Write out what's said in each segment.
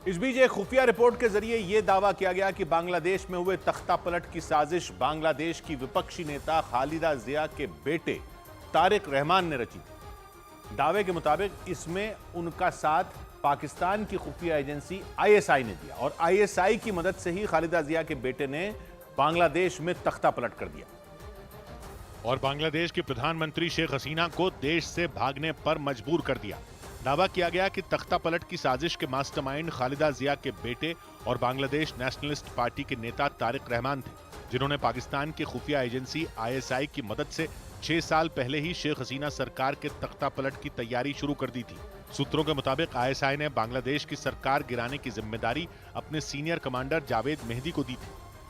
इस बीच एक खुफिया रिपोर्ट के जरिए यह दावा किया गया कि बांग्लादेश में हुए तख्ता पलट की साजिश बांग्लादेश की विपक्षी नेता खालिदा जिया के बेटे तारिक रहमान ने रची थी। दावे के मुताबिक इसमें उनका साथ पाकिस्तान की खुफिया एजेंसी आईएसआई ने दिया और आईएसआई की मदद से ही खालिदा जिया के बेटे ने बांग्लादेश में तख्ता पलट कर दिया और बांग्लादेश के प्रधानमंत्री शेख हसीना को देश से भागने पर मजबूर कर दिया। दावा किया गया कि तख्ता पलट की साजिश के मास्टरमाइंड खालिदा जिया के बेटे और बांग्लादेश नेशनलिस्ट पार्टी के नेता तारिक रहमान थे, जिन्होंने पाकिस्तान की खुफिया एजेंसी आईएसआई की मदद से 6 साल पहले ही शेख हसीना सरकार के तख्ता पलट की तैयारी शुरू कर दी थी। सूत्रों के मुताबिक आईएसआई ने बांग्लादेश की सरकार गिराने की जिम्मेदारी अपने सीनियर कमांडर जावेद मेहदी को दी थी,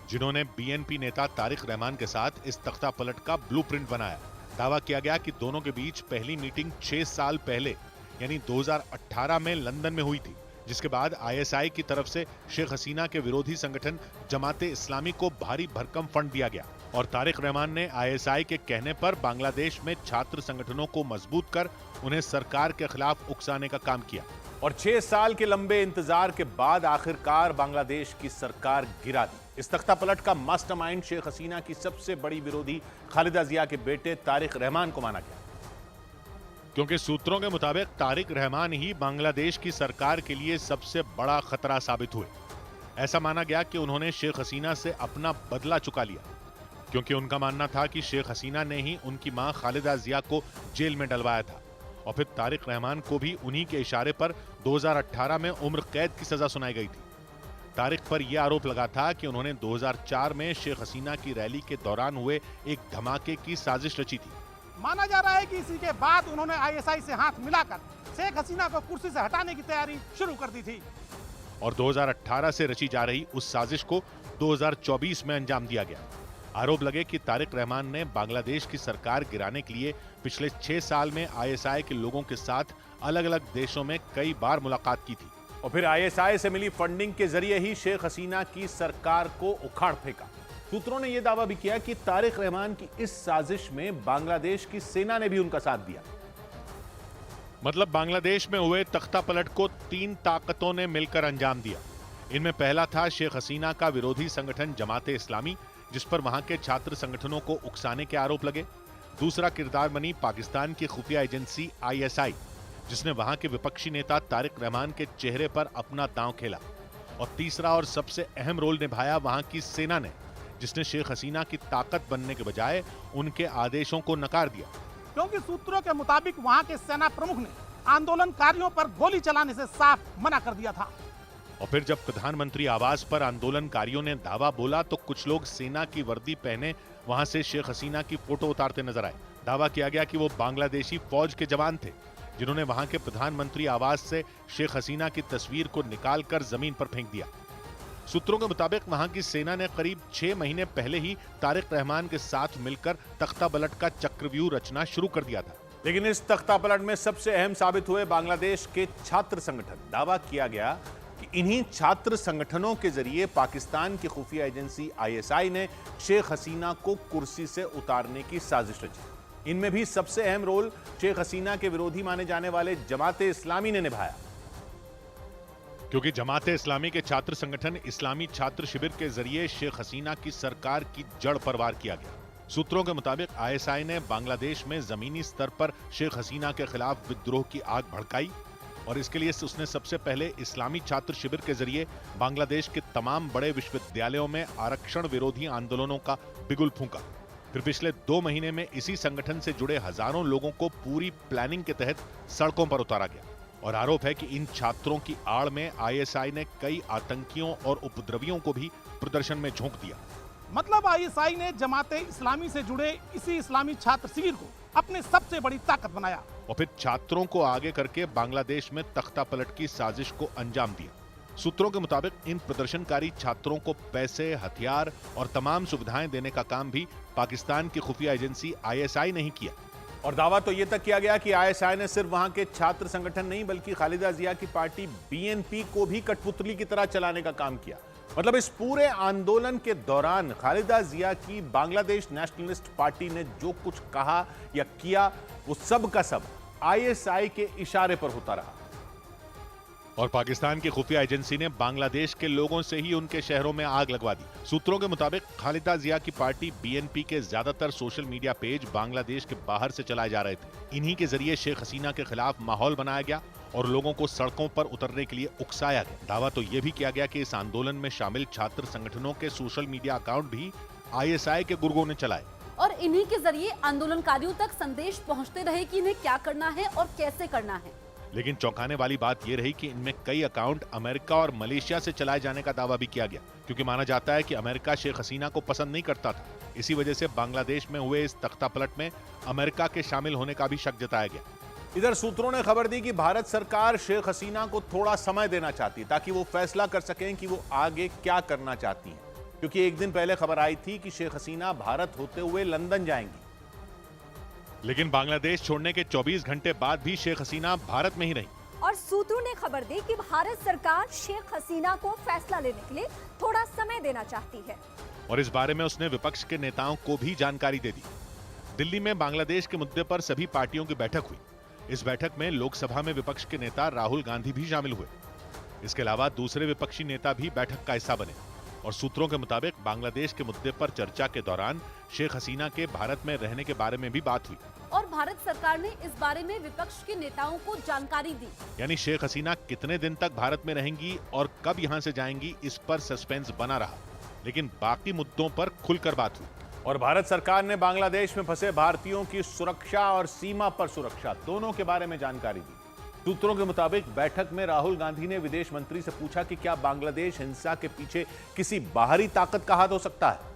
जिन्होंने बीएनपी नेता तारिक रहमान के साथ इस तख्ता पलट का ब्लूप्रिंट बनाया। दावा किया गया कि दोनों के बीच पहली मीटिंग 6 साल पहले यानी 2018 में लंदन में हुई थी, जिसके बाद आईएसआई की तरफ से शेख हसीना के विरोधी संगठन जमाते इस्लामी को भारी भरकम फंड दिया गया और तारिक रहमान ने आईएसआई के कहने पर बांग्लादेश में छात्र संगठनों को मजबूत कर उन्हें सरकार के खिलाफ उकसाने का काम किया। और 6 साल के लंबे इंतजार के बाद आखिरकार बांग्लादेश की सरकार गिरा दी। इस तख्ता पलट का मास्टरमाइंड शेख हसीना की सबसे बड़ी विरोधी खालिदा जिया के बेटे तारिक रहमान को माना गया, क्योंकि सूत्रों के मुताबिक तारिक रहमान ही बांग्लादेश की सरकार के लिए सबसे बड़ा खतरा साबित हुए। ऐसा माना गया कि उन्होंने शेख हसीना से अपना बदला चुका लिया, क्योंकि उनका मानना था कि शेख हसीना ने ही उनकी मां खालिदा जिया को जेल में डलवाया था और फिर तारिक रहमान को भी उन्हीं के इशारे पर 2018 में उम्र कैद की सजा सुनाई गई थी। तारिक पर यह आरोप लगा था कि उन्होंने 2004 में शेख हसीना की रैली के दौरान हुए एक धमाके की साजिश रची थी। माना जा रहा है कि इसी के बाद उन्होंने आईएसआई से हाथ मिलाकर शेख हसीना को कुर्सी से हटाने की तैयारी शुरू कर दी थी और 2018 से रची जा रही उस साजिश को 2024 में अंजाम दिया गया। आरोप लगे कि तारिक रहमान ने बांग्लादेश की सरकार गिराने के लिए पिछले 6 साल में आईएसआई के लोगों के साथ अलग अलग देशों में कई बार मुलाकात की थी और फिर आईएसआई से मिली फंडिंग के जरिए ही शेख हसीना की सरकार को उखाड़ फेंका। सूत्रों ने यह दावा भी किया कि तारिक रहमान की इस साजिश में बांग्लादेश की सेना ने भी उनका साथ दिया। मतलब बांग्लादेश में हुए तख्ता पलट को 3 ताकतों ने मिलकर अंजाम दिया। इनमें पहला था शेख हसीना का विरोधी संगठन जमाते इस्लामी, जिस पर वहां के छात्र संगठनों को उकसाने के आरोप लगे। दूसरा किरदार बनी पाकिस्तान की खुफिया एजेंसी आईएसआई, जिसने वहां के विपक्षी नेता तारिक रहमान के चेहरे पर अपना दांव खेला। और तीसरा और सबसे अहम रोल निभाया वहां की सेना ने, जिसने शेख हसीना की ताकत बनने के बजाय उनके आदेशों को नकार दिया। क्योंकि सूत्रों के मुताबिक वहां के सेना प्रमुख ने आंदोलनकारियों पर गोली चलाने से साफ मना कर दिया था। और फिर जब प्रधानमंत्री आवास पर आंदोलनकारियों ने धावा बोला तो कुछ लोग सेना की वर्दी पहने वहां से शेख हसीना की फोटो उतारते नजर आए। दावा किया गया कि वो बांग्लादेशी फौज के जवान थे, जिन्होंने वहां के प्रधानमंत्री आवास से शेख हसीना की तस्वीर को निकालकर जमीन पर फेंक दिया। सूत्रों के मुताबिक वहां की सेना ने करीब 6 महीने पहले ही तारिक रहमान के साथ मिलकर तख्ता पलट का चक्रव्यूह रचना शुरू कर दिया था। लेकिन इस तख्ता पलट में सबसे अहम साबित हुए बांग्लादेश के छात्र संगठन। दावा किया गया कि इन्हीं छात्र संगठनों के जरिए पाकिस्तान की खुफिया एजेंसी आईएसआई ने शेख हसीना को कुर्सी से उतारने की साजिश रची। इनमें भी सबसे अहम रोल शेख हसीना के विरोधी माने जाने वाले जमाते इस्लामी ने निभाया, क्योंकि जमाते इस्लामी के छात्र संगठन इस्लामी छात्र शिविर के जरिए शेख हसीना की सरकार की जड़ पर वार किया गया। सूत्रों के मुताबिक आईएसआई ने बांग्लादेश में जमीनी स्तर पर शेख हसीना के खिलाफ विद्रोह की आग भड़काई और इसके लिए उसने सबसे पहले इस्लामी छात्र शिविर के जरिए बांग्लादेश के तमाम बड़े विश्वविद्यालयों में आरक्षण विरोधी आंदोलनों का बिगुल फूंका। फिर पिछले 2 महीने में इसी संगठन से जुड़े हजारों लोगों को पूरी प्लानिंग के तहत सड़कों पर उतारा गया और आरोप है कि इन छात्रों की आड़ में आईएसआई ने कई आतंकियों और उपद्रवियों को भी प्रदर्शन में झोंक दिया। मतलब आईएसआई ने जमाते इस्लामी से जुड़े इसी इस्लामी छात्र शिविर को अपनी सबसे बड़ी ताकत बनाया और फिर छात्रों को आगे करके बांग्लादेश में तख्ता पलट की साजिश को अंजाम दिया। सूत्रों के मुताबिक इन प्रदर्शनकारी छात्रों को पैसे, हथियार और तमाम सुविधाएं देने का काम भी पाकिस्तान की खुफिया एजेंसी आईएसआई ने ही किया। और दावा तो यह तक किया गया कि आईएसआई ने सिर्फ वहां के छात्र संगठन नहीं बल्कि खालिदा जिया की पार्टी बीएनपी को भी कठपुतली की तरह चलाने का काम किया। मतलब इस पूरे आंदोलन के दौरान खालिदा जिया की बांग्लादेश नेशनलिस्ट पार्टी ने जो कुछ कहा या किया वो सब का सब आईएसआई के इशारे पर होता रहा। और पाकिस्तान की खुफिया एजेंसी ने बांग्लादेश के लोगों से ही उनके शहरों में आग लगवा दी। सूत्रों के मुताबिक खालिदा जिया की पार्टी बीएनपी के ज्यादातर सोशल मीडिया पेज बांग्लादेश के बाहर से चलाए जा रहे थे। इन्हीं के जरिए शेख हसीना के खिलाफ माहौल बनाया गया और लोगों को सड़कों पर उतरने के लिए उकसाया गया। दावा तो यह भी किया गया कि इस आंदोलन में शामिल छात्र संगठनों के सोशल मीडिया अकाउंट भी आईएसआई के गुर्गों ने चलाए और इन्हीं के जरिए आंदोलनकारियों तक संदेश पहुंचते रहे कि इन्हें क्या करना है और कैसे करना है। लेकिन चौंकाने वाली बात यह रही कि इनमें कई अकाउंट अमेरिका और मलेशिया से चलाए जाने का दावा भी किया गया, क्योंकि माना जाता है कि अमेरिका शेख हसीना को पसंद नहीं करता था। इसी वजह से बांग्लादेश में हुए इस तख्तापलट में अमेरिका के शामिल होने का भी शक जताया गया। इधर सूत्रों ने खबर दी कि भारत सरकार शेख हसीना को थोड़ा समय देना चाहती है ताकि वो फैसला कर सकें कि वो आगे क्या करना चाहती हैं, क्योंकि एक दिन पहले खबर आई थी कि शेख हसीना भारत होते हुए लंदन जाएंगी। लेकिन बांग्लादेश छोड़ने के 24 घंटे बाद भी शेख हसीना भारत में ही रही और सूत्रों ने खबर दी कि भारत सरकार शेख हसीना को फैसला लेने के लिए थोड़ा समय देना चाहती है और इस बारे में उसने विपक्ष के नेताओं को भी जानकारी दे दी। दिल्ली में बांग्लादेश के मुद्दे पर सभी पार्टियों की बैठक हुई। इस बैठक में लोकसभा में विपक्ष के नेता राहुल गांधी भी शामिल हुए। इसके अलावा दूसरे विपक्षी नेता भी बैठक का हिस्सा बने और सूत्रों के मुताबिक बांग्लादेश के मुद्दे पर चर्चा के दौरान शेख हसीना के भारत में रहने के बारे में भी बात हुई और भारत सरकार ने इस बारे में विपक्ष के नेताओं को जानकारी दी। यानी शेख हसीना कितने दिन तक भारत में रहेंगी और कब यहां से जाएंगी, इस पर सस्पेंस बना रहा, लेकिन बाकी मुद्दों पर खुलकर बात हुई। और भारत सरकार ने बांग्लादेश में फंसे भारतीयों की सुरक्षा और सीमा पर सुरक्षा दोनों के बारे में जानकारी दी। सूत्रों के मुताबिक बैठक में राहुल गांधी ने विदेश मंत्री से पूछा कि क्या बांग्लादेश हिंसा के पीछे किसी बाहरी ताकत का हाथ हो सकता है,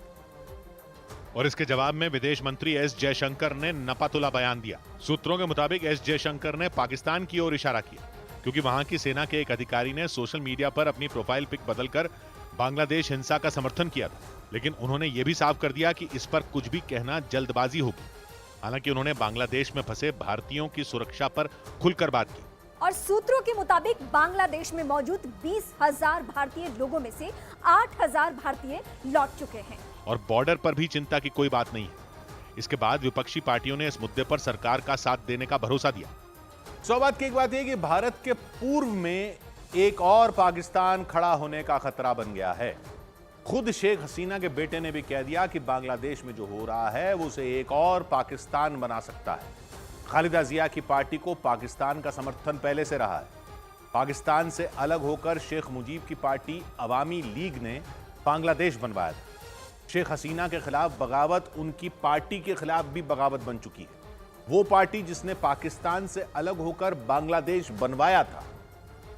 और इसके जवाब में विदेश मंत्री एस जयशंकर ने नपातुला बयान दिया। सूत्रों के मुताबिक एस जयशंकर ने पाकिस्तान की ओर इशारा किया, क्योंकि वहां की सेना के एक अधिकारी ने सोशल मीडिया पर अपनी प्रोफाइल पिक बदलकर बांग्लादेश हिंसा का समर्थन किया था। लेकिन उन्होंने यह भी साफ कर दिया कि इस पर कुछ भी कहना जल्दबाजी होगी। हालांकि उन्होंने बांग्लादेश में फंसे भारतीयों की सुरक्षा पर खुलकर बात की और सूत्रों के मुताबिक बांग्लादेश में मौजूद 20,000 भारतीय लोगों में से 8,000 भारतीय लौट चुके हैं और बॉर्डर पर भी चिंता की कोई बात नहीं है। इसके बाद विपक्षी पार्टियों ने इस मुद्दे पर सरकार का साथ देने का भरोसा दिया। सौबात की एक बात यह कि भारत के पूर्व में एक और पाकिस्तान खड़ा होने का खतरा बन गया है। खुद शेख हसीना के बेटे ने भी कह दिया कि बांग्लादेश में जो हो रहा है वो उसे एक और पाकिस्तान बना सकता है। खालिदा जिया की पार्टी को पाकिस्तान का समर्थन पहले से रहा है। पाकिस्तान से अलग होकर शेख मुजीब की पार्टी अवामी लीग ने बांग्लादेश बनवाया था। शेख हसीना के खिलाफ बगावत उनकी पार्टी के खिलाफ भी बगावत बन चुकी है। वो पार्टी जिसने पाकिस्तान से अलग होकर बांग्लादेश बनवाया था,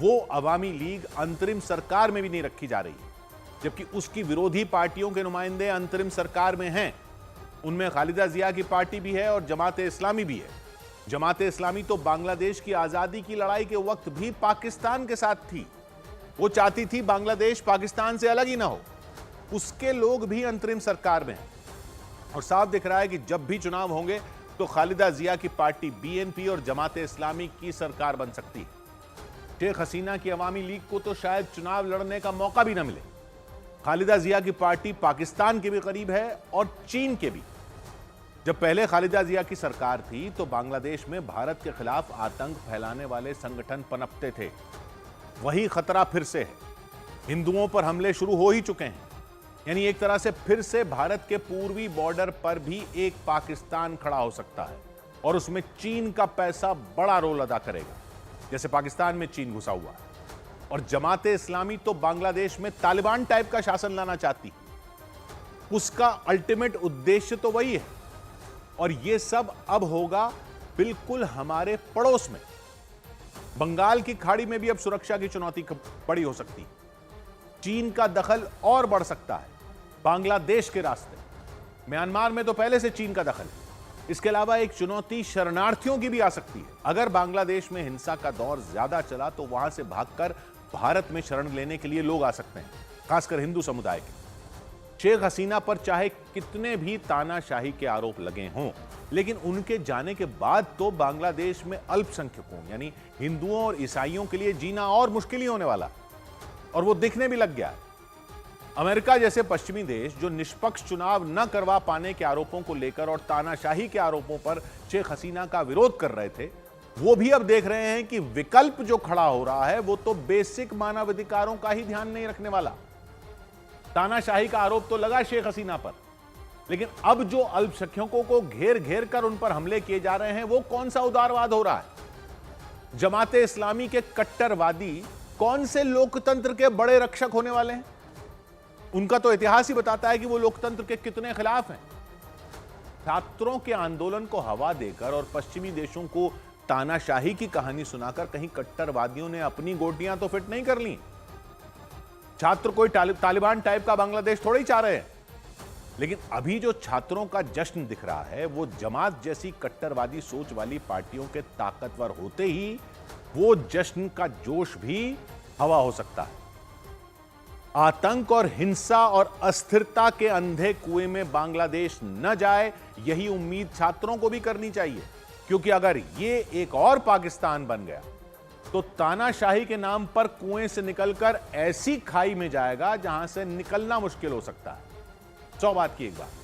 वो अवामी लीग अंतरिम सरकार में भी नहीं रखी जा रही है, जबकि उसकी विरोधी पार्टियों के नुमाइंदे अंतरिम सरकार में हैं। उनमें खालिदा जिया की पार्टी भी है और जमाते इस्लामी भी है। जमाते इस्लामी तो बांग्लादेश की आजादी की लड़ाई के वक्त भी पाकिस्तान के साथ थी। वो चाहती थी बांग्लादेश पाकिस्तान से अलग ही ना हो। उसके लोग भी अंतरिम सरकार में हैं और साफ दिख रहा है कि जब भी चुनाव होंगे तो खालिदा जिया की पार्टी बीएनपी और जमाते इस्लामी की सरकार बन सकती है। शेख हसीना की अवामी लीग को तो शायद चुनाव लड़ने का मौका भी ना मिले। खालिदा जिया की पार्टी पाकिस्तान के भी करीब है और चीन के भी। जब पहले खालिदा जिया की सरकार थी तो बांग्लादेश में भारत के खिलाफ आतंक फैलाने वाले संगठन पनपते थे। वही खतरा फिर से है। हिंदुओं पर हमले शुरू हो ही चुके हैं। यानी एक तरह से फिर से भारत के पूर्वी बॉर्डर पर भी एक पाकिस्तान खड़ा हो सकता है और उसमें चीन का पैसा बड़ा रोल अदा करेगा, जैसे पाकिस्तान में चीन घुसा हुआ है। और जमाते इस्लामी तो बांग्लादेश में तालिबान टाइप का शासन लाना चाहती। उसका अल्टीमेट उद्देश्य तो वही है और यह सब अब होगा बिल्कुल हमारे पड़ोस में। बंगाल की खाड़ी में भी अब सुरक्षा की चुनौती बड़ी हो सकती है। चीन का दखल और बढ़ सकता है बांग्लादेश के रास्ते। म्यांमार में तो पहले से चीन का दखल है। इसके अलावा एक चुनौती शरणार्थियों की भी आ सकती है। अगर बांग्लादेश में हिंसा का दौर ज्यादा चला तो वहां से भागकर भारत में शरण लेने के लिए लोग आ सकते हैं, खासकर हिंदू समुदाय के। शेख हसीना पर चाहे कितने भी तानाशाही के आरोप लगे हों, लेकिन उनके जाने के बाद तो बांग्लादेश में अल्पसंख्यकों यानी हिंदुओं और ईसाइयों के लिए जीना और मुश्किल ही होने वाला, और वो दिखने भी लग गया है। अमेरिका जैसे पश्चिमी देश जो निष्पक्ष चुनाव न करवा पाने के आरोपों को लेकर और तानाशाही के आरोपों पर शेख हसीना का विरोध कर रहे थे, वो भी अब देख रहे हैं कि विकल्प जो खड़ा हो रहा है वो तो बेसिक मानवाधिकारों का ही ध्यान नहीं रखने वाला। तानाशाही का आरोप तो लगा शेख हसीना पर, लेकिन अब जो अल्पसंख्यकों को घेर घेर कर उन पर हमले किए जा रहे हैं वो कौन सा उदारवाद हो रहा है? जमाते इस्लामी के कट्टरवादी कौन से लोकतंत्र के बड़े रक्षक होने वाले हैं? उनका तो इतिहास ही बताता है कि वो लोकतंत्र के कितने खिलाफ हैं। छात्रों के आंदोलन को हवा देकर और पश्चिमी देशों को तानाशाही की कहानी सुनाकर कहीं कट्टरवादियों ने अपनी गोटियां तो फिट नहीं कर ली। छात्र कोई तालिबान टाइप का बांग्लादेश थोड़ा ही चाह रहे हैं, लेकिन अभी जो छात्रों का जश्न दिख रहा है वो जमात जैसी कट्टरवादी सोच वाली पार्टियों के ताकतवर होते ही वो जश्न का जोश भी हवा हो सकता है। आतंक और हिंसा और अस्थिरता के अंधे कुएं में बांग्लादेश न जाए, यही उम्मीद छात्रों को भी करनी चाहिए, क्योंकि अगर ये एक और पाकिस्तान बन गया तो तानाशाही के नाम पर कुएं से निकलकर ऐसी खाई में जाएगा जहां से निकलना मुश्किल हो सकता है। 100 बात की एक बात।